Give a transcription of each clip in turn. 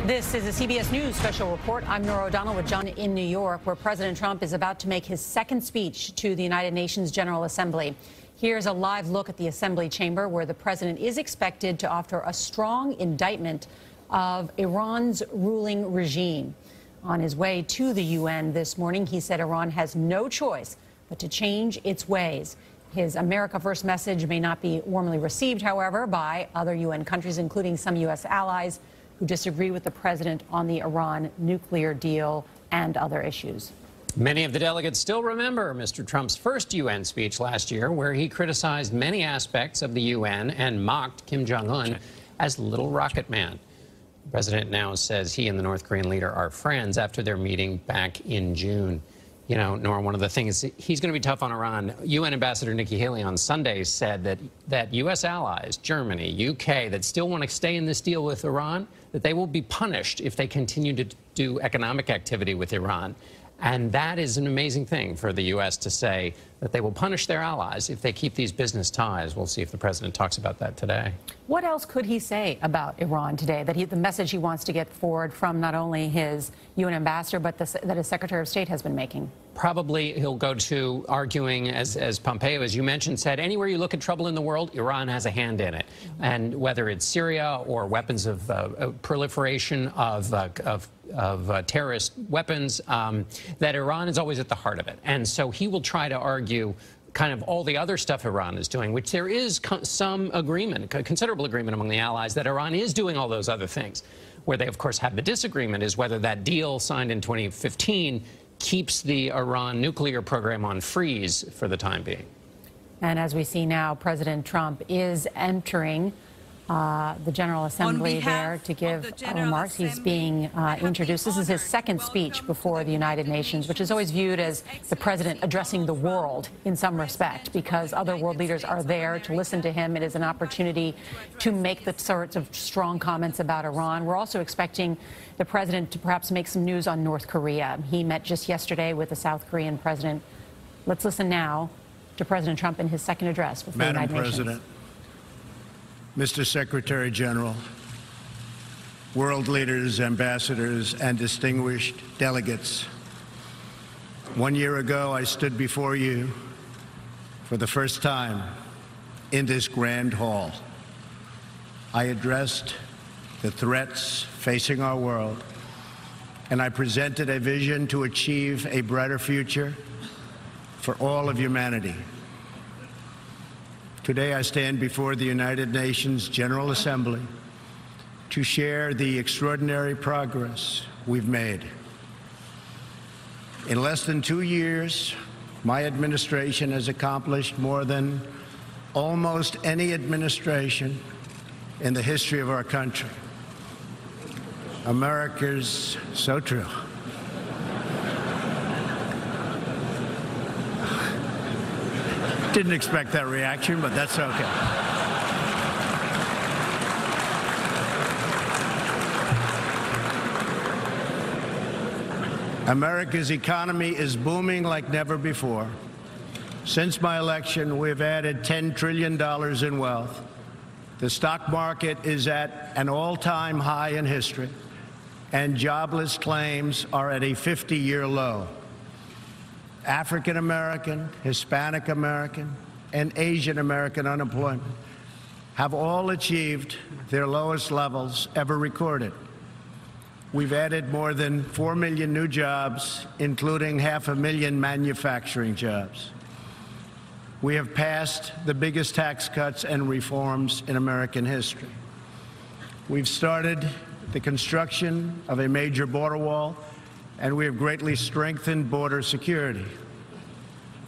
This is a CBS News special report. I'm Nora O'Donnell with John in New York, where President Trump is about to make his second speech to the United Nations General Assembly. Here's a live look at the Assembly chamber, where the president is expected to offer a strong indictment of Iran's ruling regime. On his way to the UN this morning, he said Iran has no choice but to change its ways. His America First message may not be warmly received, however, by other UN countries, including some U.S. allies who disagree with the president on the Iran nuclear deal and other issues. Many of the delegates still remember Mr. Trump's first UN speech last year, where he criticized many aspects of the UN and mocked Kim Jong-un as Little Rocket Man. The president now says he and the North Korean leader are friends after their meeting back in June. You know, Nora, one of the things, he's going to be tough on Iran. UN Ambassador Nikki Haley on Sunday said that U.S. allies, Germany, U.K., that still want to stay in this deal with Iran, that they will be punished if they continue to do economic activity with Iran. And that is an amazing thing for the U.S. to say, that they will punish their allies if they keep these business ties. We'll see if the president talks about that today. What else could he say about Iran today? That the message he wants to get forward from not only his UN ambassador, but that his Secretary of State has been making? Probably he'll go to arguing, as Pompeo, as you mentioned, said, anywhere you look at trouble in the world, Iran has a hand in it. And whether it's Syria or weapons of proliferation of terrorist weapons, that Iran is always at the heart of it. And so he will try to argue kind of all the other stuff Iran is doing, which there is some agreement, considerable agreement among the allies, that Iran is doing all those other things. Where they, of course, have the disagreement is whether that deal signed in 2015 keeps the Iran nuclear program on freeze for the time being. And as we see now, President Trump is entering the General Assembly there to give remarks. He's being introduced. This is his second speech before the United Nations, which is always viewed as the president addressing the world in some respect, because other world leaders are there to listen to him. It is an opportunity to make the sorts of strong comments about Iran. We're also expecting the president to perhaps make some news on North Korea. He met just yesterday with the South Korean president. Let's listen now to President Trump in his second address before the United Nations. Madam President, Mr. Secretary General, world leaders, ambassadors, and distinguished delegates, 1 year ago, I stood before you for the first time in this grand hall. I addressed the threats facing our world, and I presented a vision to achieve a brighter future for all of humanity. Today, I stand before the United Nations General Assembly to share the extraordinary progress we've made. In less than 2 years, my administration has accomplished more than almost any administration in the history of our country. America's so true. Didn't expect that reaction, but that's okay. America's economy is booming like never before. Since my election, we've added $10 trillion in wealth. The stock market is at an all-time high in history, and jobless claims are at a 50-year low. African American, Hispanic American, and Asian American unemployment have all achieved their lowest levels ever recorded. We've added more than 4 million new jobs, including 500,000 manufacturing jobs. We have passed the biggest tax cuts and reforms in American history. We've started the construction of a major border wall, and we have greatly strengthened border security.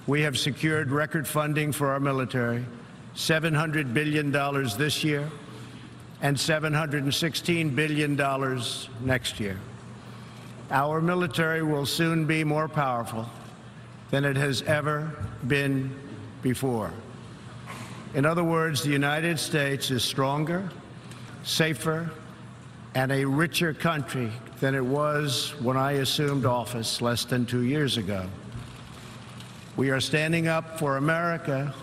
We have secured record funding for our military, $700 billion this year and $716 billion next year. Our military will soon be more powerful than it has ever been before. In other words, the United States is stronger, safer, and a richer country than it was when I assumed office less than 2 years ago. We are standing up for America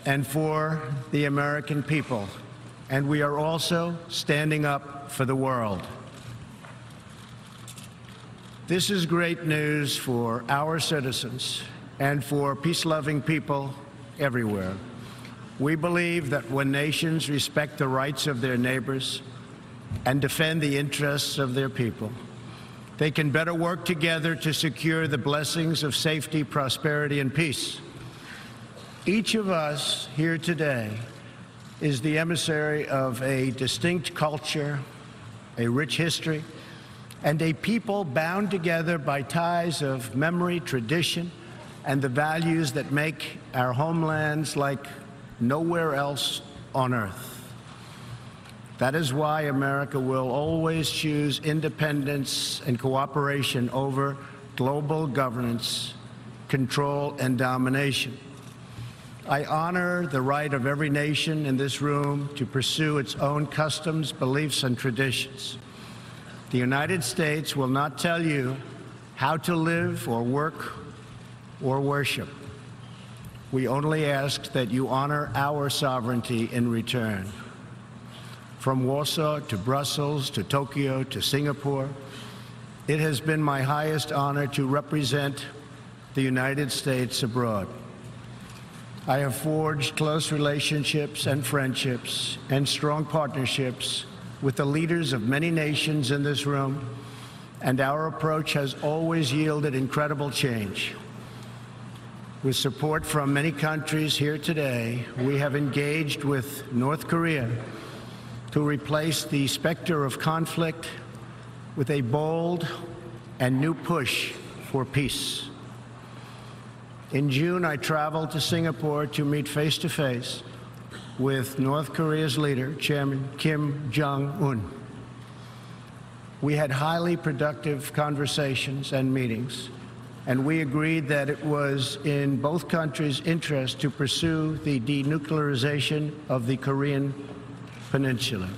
and for the American people, and we are also standing up for the world. This is great news for our citizens and for peace-loving people everywhere. We believe that when nations respect the rights of their neighbors and defend the interests of their people, they can better work together to secure the blessings of safety, prosperity, and peace. Each of us here today is the emissary of a distinct culture, a rich history, and a people bound together by ties of memory, tradition, and the values that make our homelands like nowhere else on earth. That is why America will always choose independence and cooperation over global governance, control, and domination. I honor the right of every nation in this room to pursue its own customs, beliefs, and traditions. The United States will not tell you how to live or work or worship. We only ask that you honor our sovereignty in return. From Warsaw to Brussels to Tokyo to Singapore, it has been my highest honor to represent the United States abroad. I have forged close relationships and friendships and strong partnerships with the leaders of many nations in this room, and our approach has always yielded incredible change. With support from many countries here today, we have engaged with North Korea to replace the specter of conflict with a bold and new push for peace. In June, I traveled to Singapore to meet face-to-face with North Korea's leader, Chairman Kim Jong-un. We had highly productive conversations and meetings, and we agreed that it was in both countries' interest to pursue the denuclearization of the Korean Peninsula.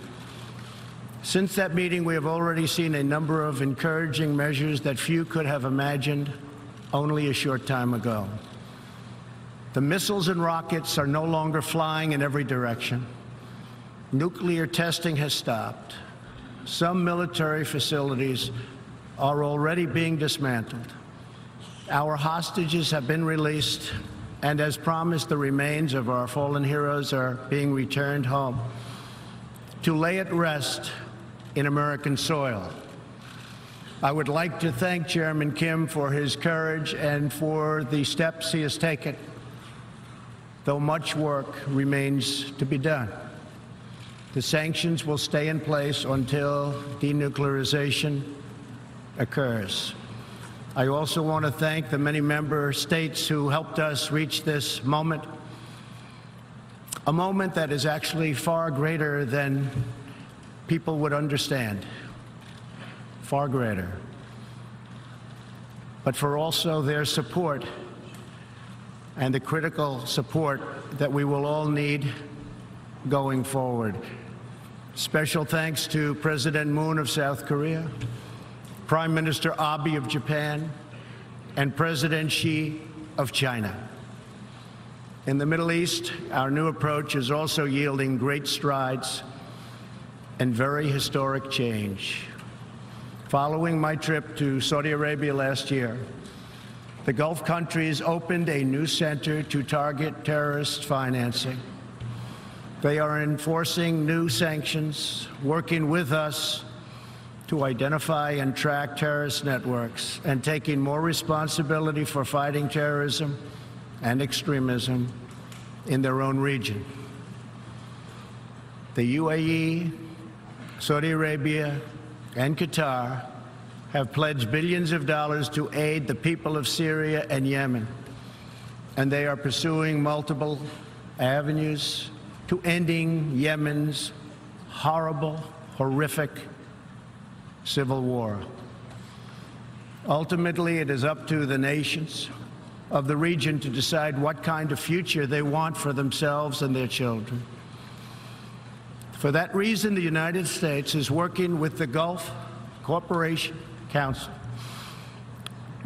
Since that meeting, we have already seen a number of encouraging measures that few could have imagined only a short time ago. The missiles and rockets are no longer flying in every direction. Nuclear testing has stopped. Some military facilities are already being dismantled. Our hostages have been released, and as promised, the remains of our fallen heroes are being returned home to lay at rest in American soil. I would like to thank Chairman Kim for his courage and for the steps he has taken, though much work remains to be done. The sanctions will stay in place until denuclearization occurs. I also want to thank the many member states who helped us reach this moment, a moment that is actually far greater than people would understand, far greater, but for also their support and the critical support that we will all need going forward. Special thanks to President Moon of South Korea, Prime Minister Abe of Japan, and President Xi of China. In the Middle East, our new approach is also yielding great strides and very historic change. Following my trip to Saudi Arabia last year, the Gulf countries opened a new center to target terrorist financing. They are enforcing new sanctions, working with us to identify and track terrorist networks, and taking more responsibility for fighting terrorism and extremism in their own region. The UAE, Saudi Arabia, and Qatar have pledged billions of dollars to aid the people of Syria and Yemen, and they are pursuing multiple avenues to ending Yemen's horrible, horrific civil war. Ultimately, it is up to the nations of the region to decide what kind of future they want for themselves and their children. For that reason, the United States is working with the Gulf Cooperation Council,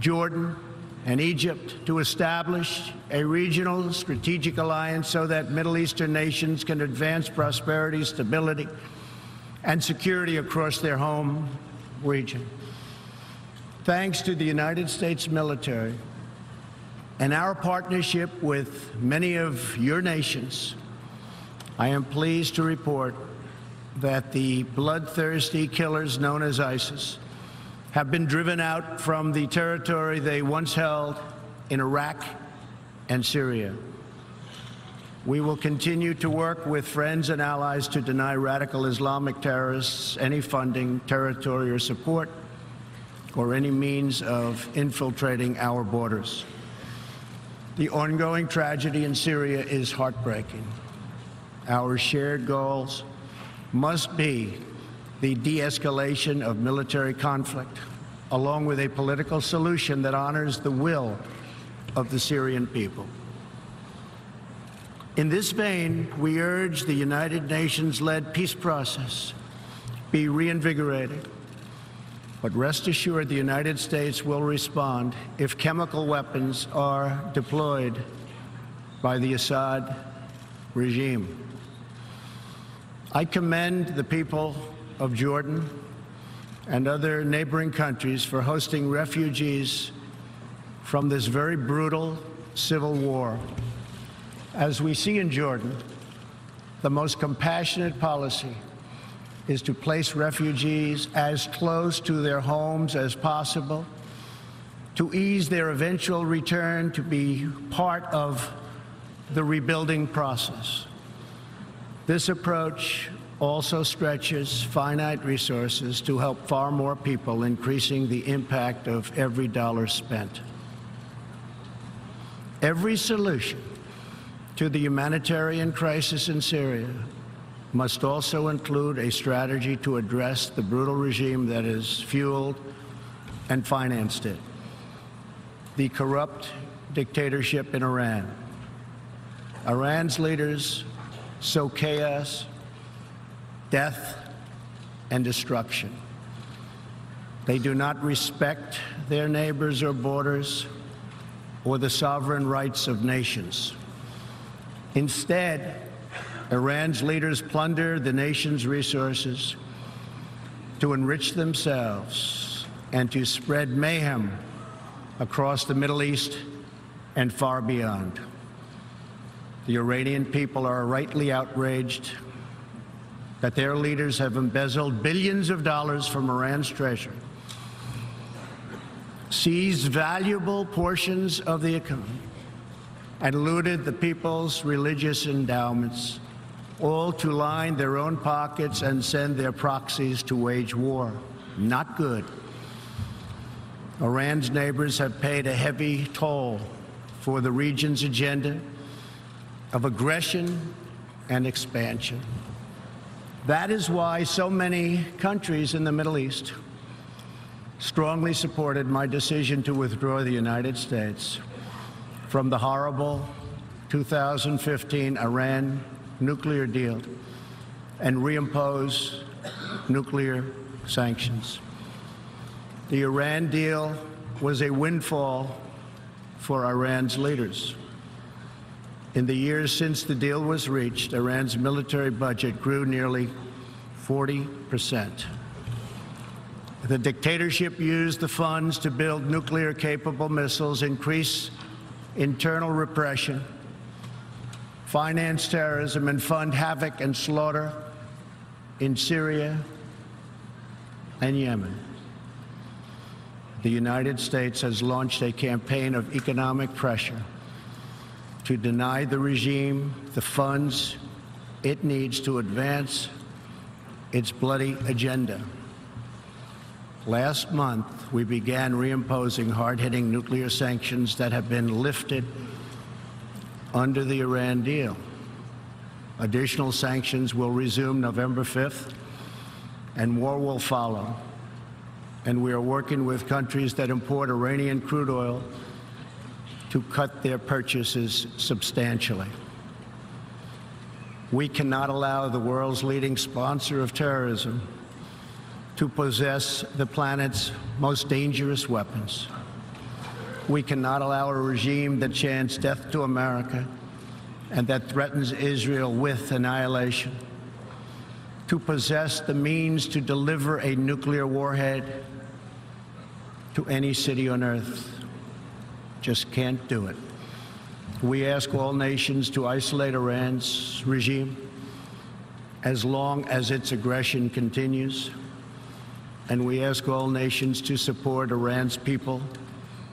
Jordan, and Egypt to establish a regional strategic alliance so that Middle Eastern nations can advance prosperity, stability, and security across their home region. Thanks to the United States military and our partnership with many of your nations, I am pleased to report that the bloodthirsty killers known as ISIS have been driven out from the territory they once held in Iraq and Syria. We will continue to work with friends and allies to deny radical Islamic terrorists any funding, territory, or support, or any means of infiltrating our borders. The ongoing tragedy in Syria is heartbreaking. Our shared goals must be the de-escalation of military conflict, along with a political solution that honors the will of the Syrian people. In this vein, we urge the United Nations-led peace process be reinvigorated. But rest assured, the United States will respond if chemical weapons are deployed by the Assad regime. I commend the people of Jordan and other neighboring countries for hosting refugees from this very brutal civil war. As we see in Jordan, the most compassionate policy is to place refugees as close to their homes as possible, to ease their eventual return to be part of the rebuilding process. This approach also stretches finite resources to help far more people, increasing the impact of every dollar spent. Every solution to the humanitarian crisis in Syria must also include a strategy to address the brutal regime that has fueled and financed it, the corrupt dictatorship in Iran. Iran's leaders sow chaos, death, and destruction. They do not respect their neighbors or borders or the sovereign rights of nations. Instead, Iran's leaders plunder the nation's resources to enrich themselves and to spread mayhem across the Middle East and far beyond. The Iranian people are rightly outraged that their leaders have embezzled billions of dollars from Iran's treasury, seized valuable portions of the economy, and looted the people's religious endowments, all to line their own pockets and send their proxies to wage war. Not good. Iran's neighbors have paid a heavy toll for the region's agenda of aggression and expansion. That is why so many countries in the Middle East strongly supported my decision to withdraw the United States from the horrible 2015 Iran nuclear deal and reimpose nuclear sanctions. The Iran deal was a windfall for Iran's leaders. In the years since the deal was reached, Iran's military budget grew nearly 40%. The dictatorship used the funds to build nuclear-capable missiles, increase internal repression, finance terrorism, and fund havoc and slaughter in Syria and Yemen. The United States has launched a campaign of economic pressure to deny the regime the funds it needs to advance its bloody agenda. Last month, we began reimposing hard-hitting nuclear sanctions that have been lifted under the Iran deal. Additional sanctions will resume November 5th, and more will follow. And we are working with countries that import Iranian crude oil to cut their purchases substantially. We cannot allow the world's leading sponsor of terrorism to possess the planet's most dangerous weapons. We cannot allow a regime that chants death to America and that threatens Israel with annihilation to possess the means to deliver a nuclear warhead to any city on earth. Just can't do it. We ask all nations to isolate Iran's regime as long as its aggression continues. And we ask all nations to support Iran's people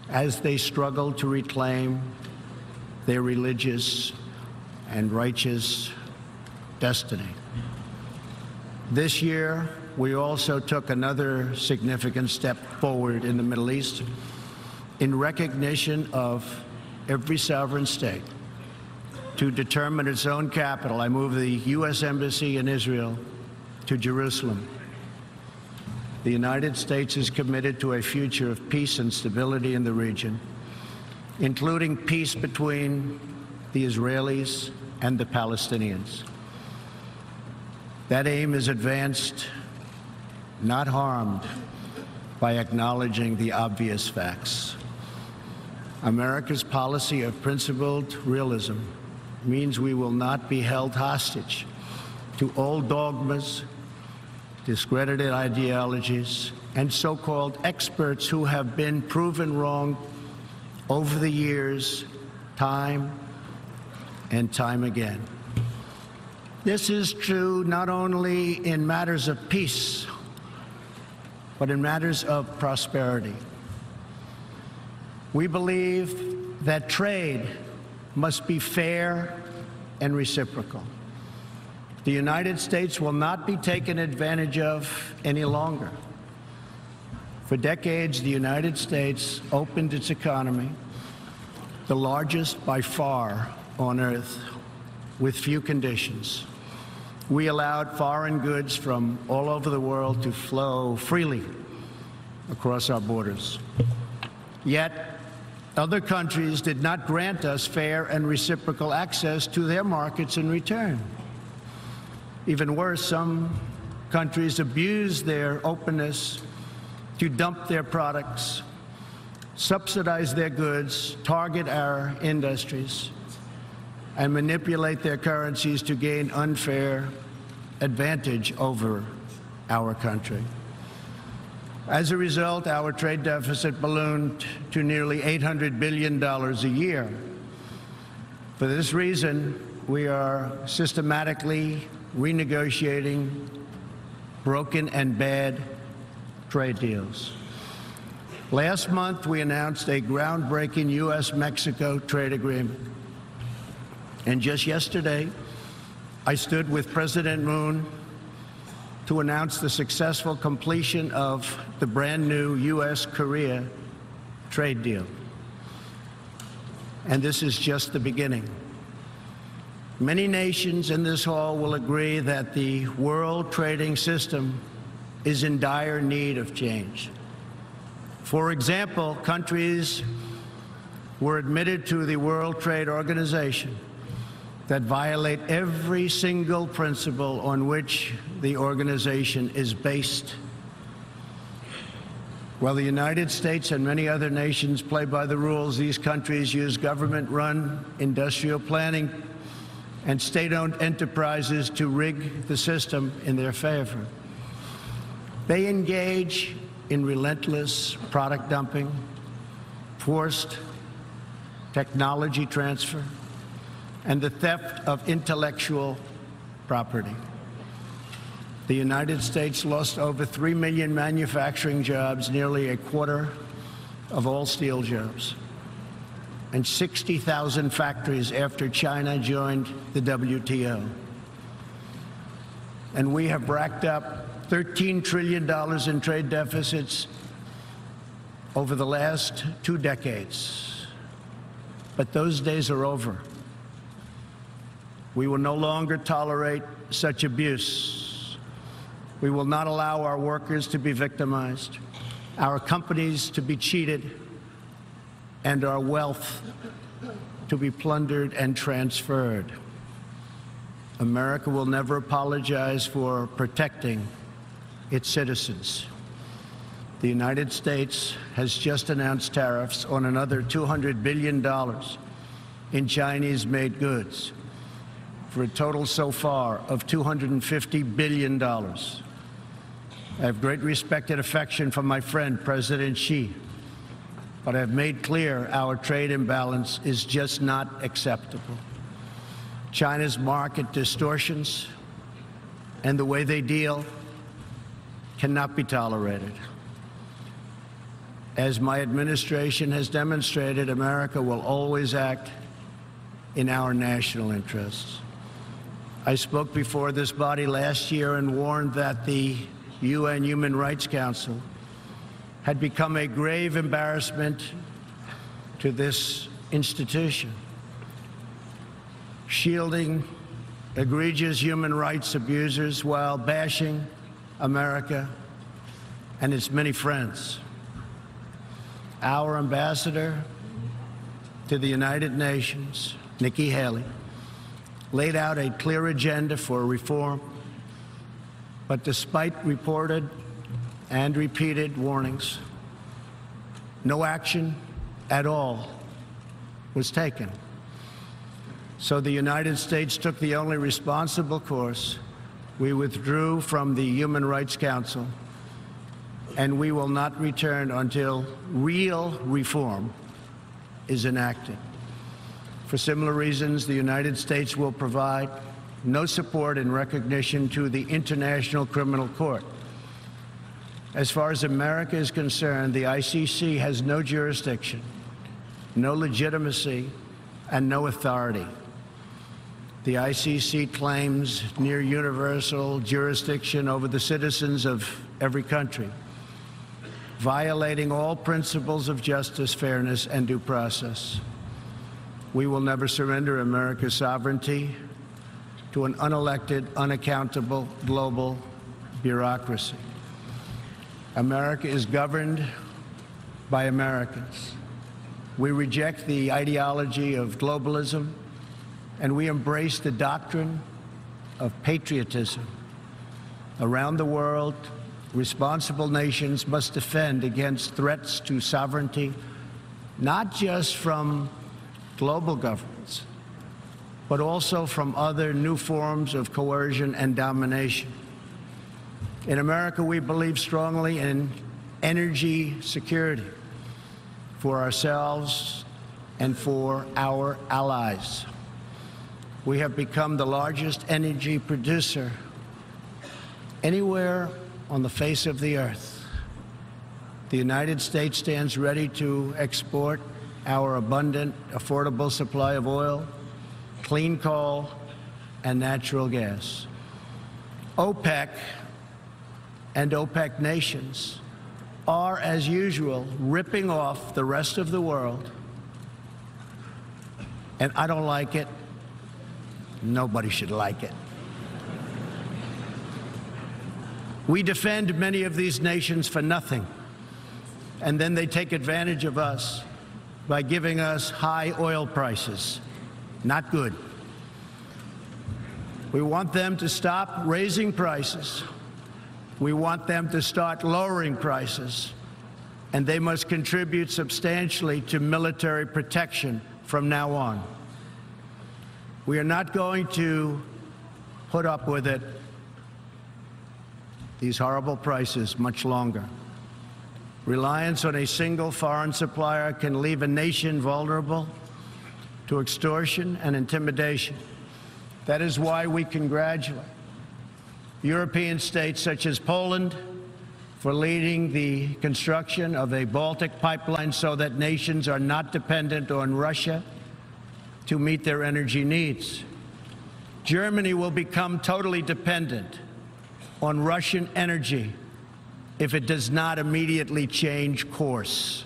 as they struggle to reclaim their religious and righteous destiny. This year, we also took another significant step forward in the Middle East in recognition of every sovereign state to determine its own capital. I moved the U.S. Embassy in Israel to Jerusalem. The United States is committed to a future of peace and stability in the region, including peace between the Israelis and the Palestinians. That aim is advanced, not harmed, by acknowledging the obvious facts. America's policy of principled realism means we will not be held hostage to old dogmas, discredited ideologies, and so-called experts who have been proven wrong over the years, time and time again. This is true not only in matters of peace, but in matters of prosperity. We believe that trade must be fair and reciprocal. The United States will not be taken advantage of any longer. For decades, the United States opened its economy, the largest by far on earth, with few conditions. We allowed foreign goods from all over the world to flow freely across our borders. Yet, other countries did not grant us fair and reciprocal access to their markets in return. Even worse, some countries abused their openness to dump their products, subsidize their goods, target our industries, and manipulate their currencies to gain unfair advantage over our country. As a result, our trade deficit ballooned to nearly $800 billion a year. For this reason, we are systematically renegotiating broken and bad trade deals. Last month, we announced a groundbreaking U.S.-Mexico trade agreement. And just yesterday, I stood with President Moon to announce the successful completion of the brand new U.S.-Korea trade deal. And this is just the beginning. Many nations in this hall will agree that the world trading system is in dire need of change. For example, countries were admitted to the World Trade Organization that violate every single principle on which the organization is based. While the United States and many other nations play by the rules, these countries use government-run industrial planning and state-owned enterprises to rig the system in their favor. They engage in relentless product dumping, forced technology transfer, and the theft of intellectual property. The United States lost over 3 million manufacturing jobs, nearly a quarter of all steel jobs, and 60,000 factories after China joined the WTO. And we have racked up $13 trillion in trade deficits over the last 2 decades. But those days are over. We will no longer tolerate such abuse. We will not allow our workers to be victimized, our companies to be cheated, and our wealth to be plundered and transferred. America will never apologize for protecting its citizens. The United States has just announced tariffs on another $200 billion in Chinese-made goods, for a total so far of $250 billion. I have great respect and affection for my friend, President Xi, but I've made clear our trade imbalance is just not acceptable. China's market distortions and the way they deal cannot be tolerated. As my administration has demonstrated, America will always act in our national interests. I spoke before this body last year and warned that the UN Human Rights Council had become a grave embarrassment to this institution, shielding egregious human rights abusers while bashing America and its many friends. Our ambassador to the United Nations, Nikki Haley, laid out a clear agenda for reform, but despite reported and repeated warnings, no action at all was taken. So the United States took the only responsible course. We withdrew from the Human Rights Council, and we will not return until real reform is enacted. For similar reasons, the United States will provide no support in recognition to the International Criminal Court. As far as America is concerned, the ICC has no jurisdiction, no legitimacy, and no authority. The ICC claims near universal jurisdiction over the citizens of every country, violating all principles of justice, fairness, and due process. We will never surrender America's sovereignty to an unelected, unaccountable global bureaucracy. America is governed by Americans. We reject the ideology of globalism, and we embrace the doctrine of patriotism. Around the world, responsible nations must defend against threats to sovereignty, not just from global governments, but also from other new forms of coercion and domination. In America, we believe strongly in energy security for ourselves and for our allies. We have become the largest energy producer anywhere on the face of the earth. The United States stands ready to export our abundant, affordable supply of oil, clean coal, and natural gas. OPEC and OPEC nations are, as usual, ripping off the rest of the world. And I don't like it. Nobody should like it. We defend many of these nations for nothing, and then they take advantage of us by giving us high oil prices. Not good. We want them to stop raising prices. We want them to start lowering prices, and they must contribute substantially to military protection from now on. We are not going to put up with it, these horrible prices, much longer. Reliance on a single foreign supplier can leave a nation vulnerable to extortion and intimidation. That is why we congratulate European states such as Poland for leading the construction of a Baltic pipeline so that nations are not dependent on Russia to meet their energy needs. Germany will become totally dependent on Russian energy if it does not immediately change course.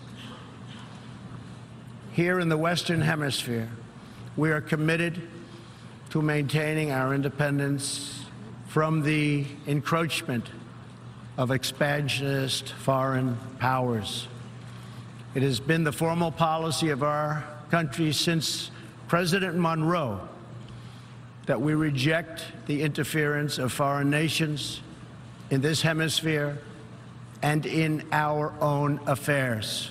Here in the Western Hemisphere, we are committed to maintaining our independence from the encroachment of expansionist foreign powers. It has been the formal policy of our country since President Monroe that we reject the interference of foreign nations in this hemisphere and in our own affairs.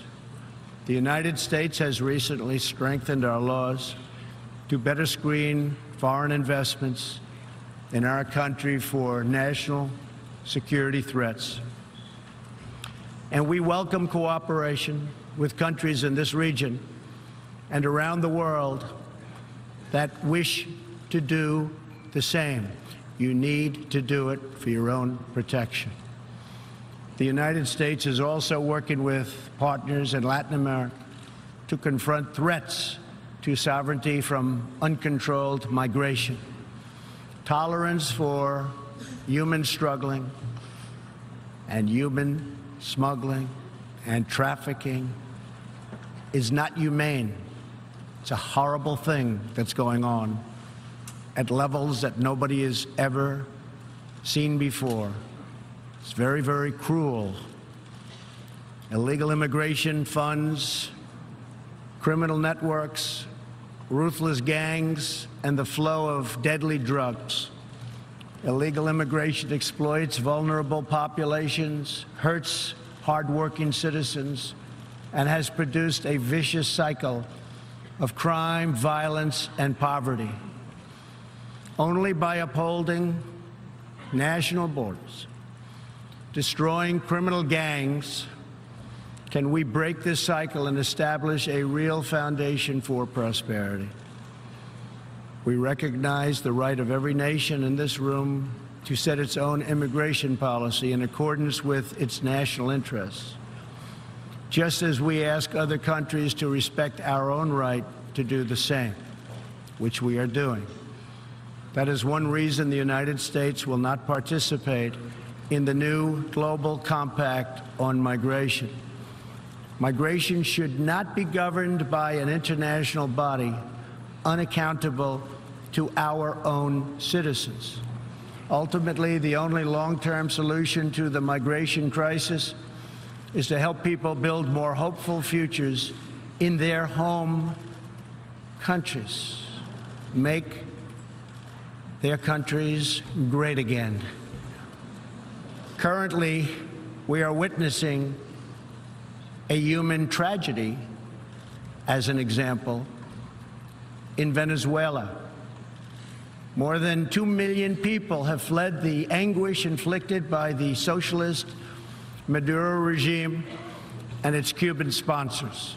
The United States has recently strengthened our laws to better screen foreign investments in our country for national security threats. And we welcome cooperation with countries in this region and around the world that wish to do the same. You need to do it for your own protection. The United States is also working with partners in Latin America to confront threats to sovereignty from uncontrolled migration. Tolerance for human struggling and human smuggling and trafficking is not humane. It's a horrible thing that's going on at levels that nobody has ever seen before. It's very, very cruel. Illegal immigration funds criminal networks, ruthless gangs, and the flow of deadly drugs. Illegal immigration exploits vulnerable populations, hurts hardworking citizens, and has produced a vicious cycle of crime, violence, and poverty. Only by upholding national borders, destroying criminal gangs, can we break this cycle and establish a real foundation for prosperity. We recognize the right of every nation in this room to set its own immigration policy in accordance with its national interests, just as we ask other countries to respect our own right to do the same, which we are doing. That is one reason the United States will not participate in the new global compact on migration. Migration should not be governed by an international body unaccountable to our own citizens. Ultimately, the only long-term solution to the migration crisis is to help people build more hopeful futures in their home countries, make their countries great again. Currently, we are witnessing a human tragedy, as an example, in Venezuela. More than 2 million people have fled the anguish inflicted by the socialist Maduro regime and its Cuban sponsors.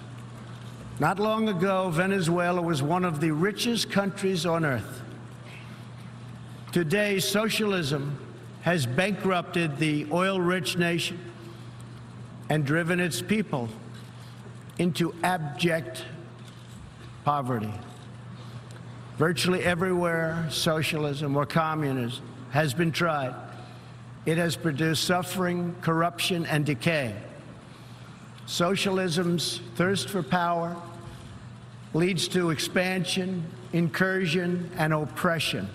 Not long ago, Venezuela was one of the richest countries on earth. Today, socialism has bankrupted the oil-rich nation and driven its people into abject poverty. Virtually everywhere socialism or communism has been tried, it has produced suffering, corruption, and decay. Socialism's thirst for power leads to expansion, incursion, and oppression.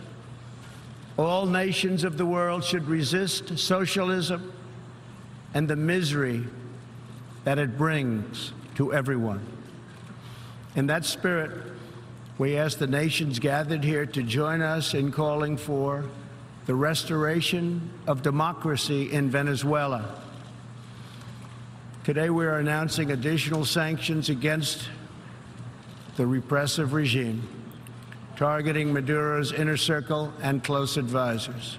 All nations of the world should resist socialism and the misery that it brings to everyone. In that spirit, we ask the nations gathered here to join us in calling for the restoration of democracy in Venezuela. Today, we are announcing additional sanctions against the repressive regime, targeting Maduro's inner circle and close advisors.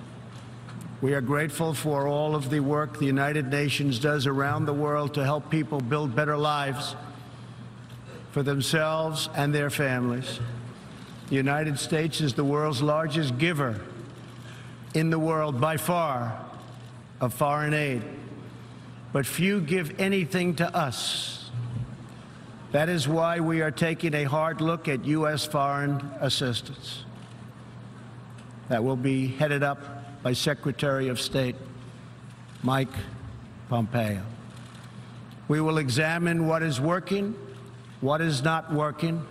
We are grateful for all of the work the United Nations does around the world to help people build better lives for themselves and their families. The United States is the world's largest giver in the world, by far, of foreign aid. But few give anything to us. That is why we are taking a hard look at U.S. foreign assistance. That will be headed up by Secretary of State Mike Pompeo. We will examine what is working, what is not working,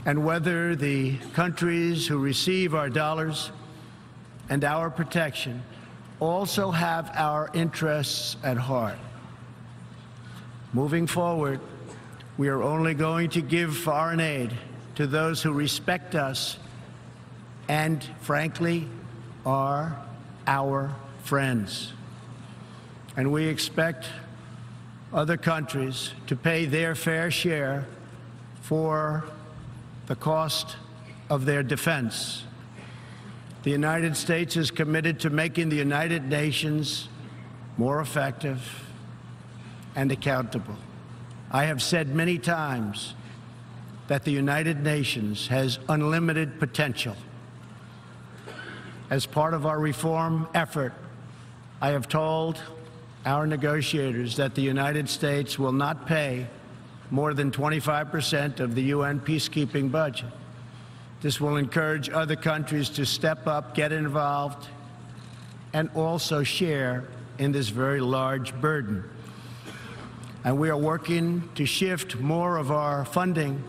and whether the countries who receive our dollars and our protection also have our interests at heart. Moving forward, we are only going to give foreign aid to those who respect us and, frankly, are our friends. And we expect other countries to pay their fair share for the cost of their defense. The United States is committed to making the United Nations more effective and accountable. I have said many times that the United Nations has unlimited potential. As part of our reform effort, I have told our negotiators that the United States will not pay more than 25% of the UN peacekeeping budget. This will encourage other countries to step up, get involved, and also share in this very large burden. And we are working to shift more of our funding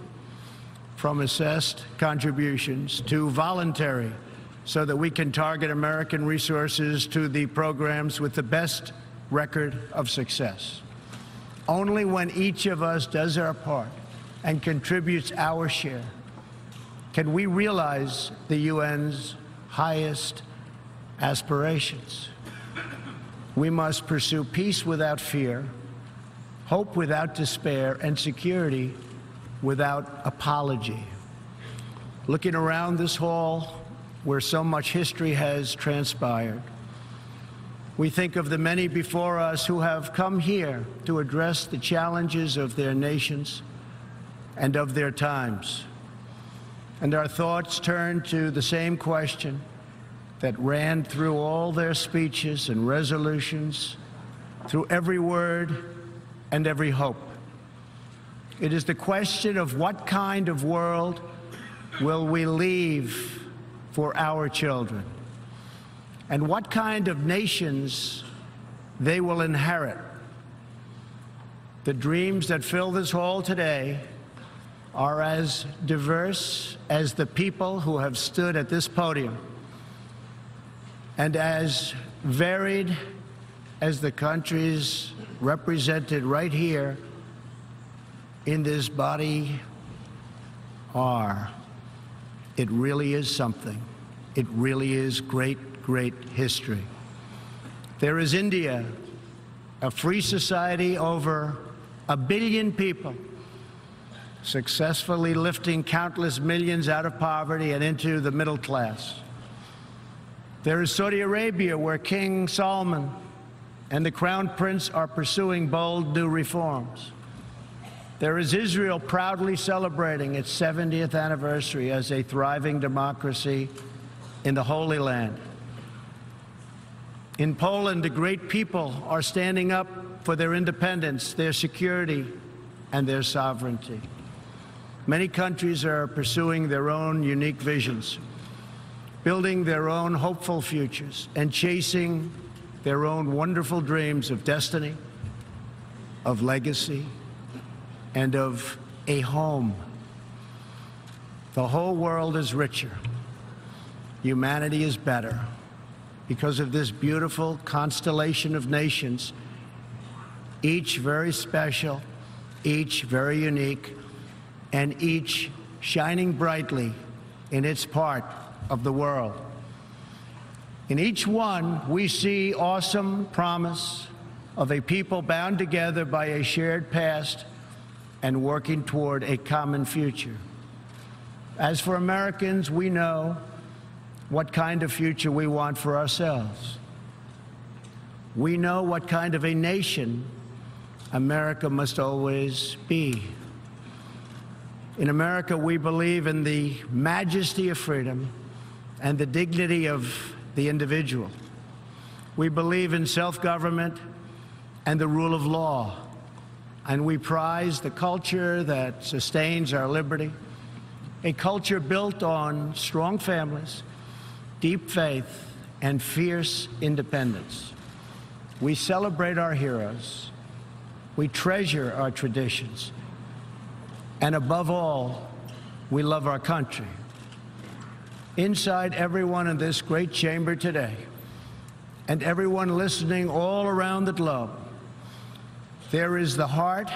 from assessed contributions to voluntary, so that we can target American resources to the programs with the best record of success. Only when each of us does our part and contributes our share can we realize the UN's highest aspirations. We must pursue peace without fear, hope without despair, and security without apology. Looking around this hall, where so much history has transpired, we think of the many before us who have come here to address the challenges of their nations and of their times. And our thoughts turn to the same question that ran through all their speeches and resolutions, through every word and every hope. It is the question of what kind of world will we leave for our children, and what kind of nations they will inherit. The dreams that fill this hall today are as diverse as the people who have stood at this podium, and as varied as the countries represented right here in this body are. It really is something. It really is great, great history. There is India, a free society, over 1 billion people, successfully lifting countless millions out of poverty and into the middle class. There is Saudi Arabia, where King Salman and the Crown Prince are pursuing bold new reforms. There is Israel, proudly celebrating its 70th anniversary as a thriving democracy in the Holy Land. In Poland, the great people are standing up for their independence, their security, and their sovereignty. Many countries are pursuing their own unique visions, building their own hopeful futures, and chasing their own wonderful dreams of destiny, of legacy, and of a home. The whole world is richer. Humanity is better because of this beautiful constellation of nations, each very special, each very unique, and each shining brightly in its part of the world. In each one, we see awesome promise of a people bound together by a shared past and working toward a common future. As for Americans, we know what kind of future we want for ourselves. We know what kind of a nation America must always be. In America, we believe in the majesty of freedom and the dignity of the individual. We believe in self-government and the rule of law. And we prize the culture that sustains our liberty, a culture built on strong families, deep faith, and fierce independence. We celebrate our heroes. We treasure our traditions. And above all, we love our country. Inside everyone in this great chamber today, and everyone listening all around the globe, there is the heart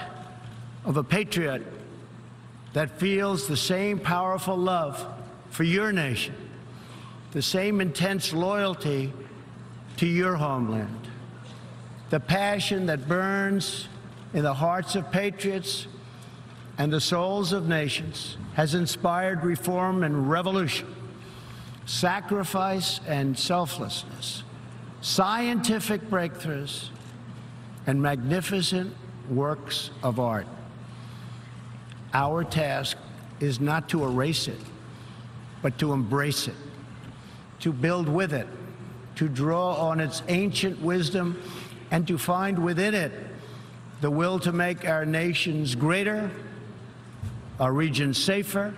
of a patriot that feels the same powerful love for your nation, the same intense loyalty to your homeland. The passion that burns in the hearts of patriots and the souls of nations has inspired reform and revolution, sacrifice and selflessness, scientific breakthroughs, and magnificent works of art. our task is not to erase it, but to embrace it, to build with it, to draw on its ancient wisdom, and to find within it the will to make our nations greater, our region safer,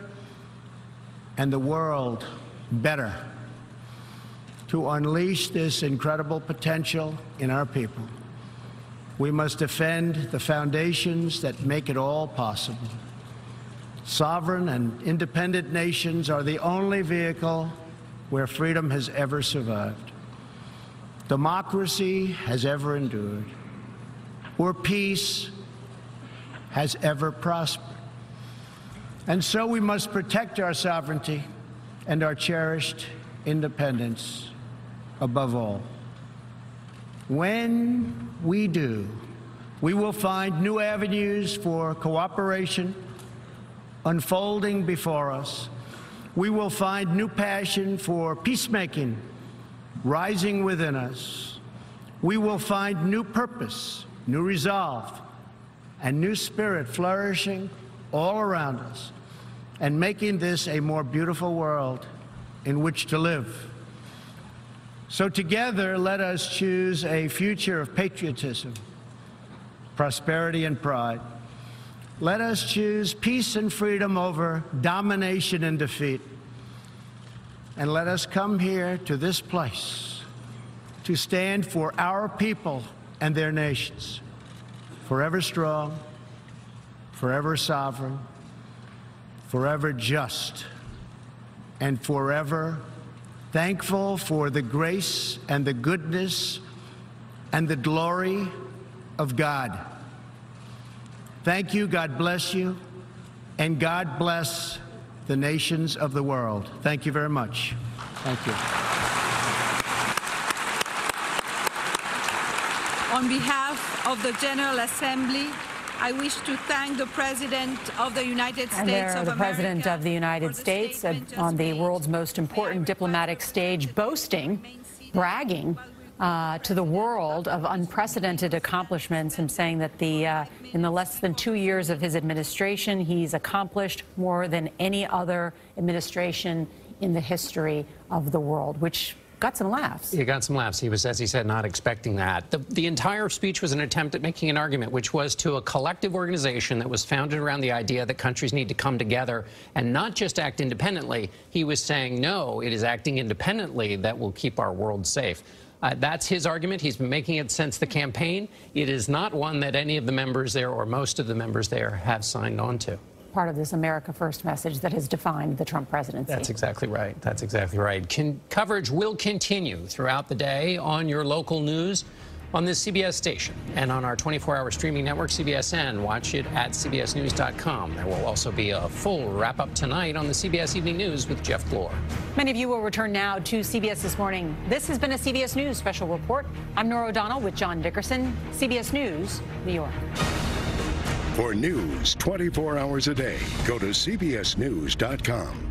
and the world better, to unleash this incredible potential in our people. We must defend the foundations that make it all possible. Sovereign and independent nations are the only vehicle where freedom has ever survived, democracy has ever endured, where peace has ever prospered. And so we must protect our sovereignty and our cherished independence above all. When we do, we will find new avenues for cooperation unfolding before us. We will find new passion for peacemaking rising within us. We will find new purpose, new resolve, and new spirit flourishing all around us, and making this a more beautiful world in which to live. So together, let us choose a future of patriotism, prosperity, and pride. Let us choose peace and freedom over domination and defeat. And let us come here to this place to stand for our people and their nations, forever strong, forever sovereign, forever just, and forever thankful for the grace and the goodness and the glory of God. Thank you, God bless you, and God bless the nations of the world. Thank you very much. Thank you. On behalf of the General Assembly, I wish to thank the President of the United States of America. The President of the United States on the world's most important diplomatic stage, boasting, bragging to the world of unprecedented accomplishments, and saying that in the less than 2 years of his administration, he's accomplished more than any other administration in the history of the world, which got some laughs. He got some laughs. He was, as he said, not expecting that. The entire speech was an attempt at making an argument, which was to a collective organization that was founded around the idea that countries need to come together and not just act independently. He was saying, no, it is acting independently that will keep our world safe. That's his argument. He's been making it since the campaign. It is not one that any of the members there, or most of the members there, have signed on to. Part of this America First message that has defined the Trump presidency. That's exactly right. That's exactly right. Coverage will continue throughout the day on your local news, on this CBS station, and on our 24-hour streaming network, CBSN. Watch it at cbsnews.com. There will also be a full wrap-up tonight on the CBS Evening News with Jeff Glor. Many of you will return now to CBS This Morning. This has been a CBS News special report. I'm Nora O'Donnell with John Dickerson, CBS News, New York. For news 24 hours a day, go to cbsnews.com.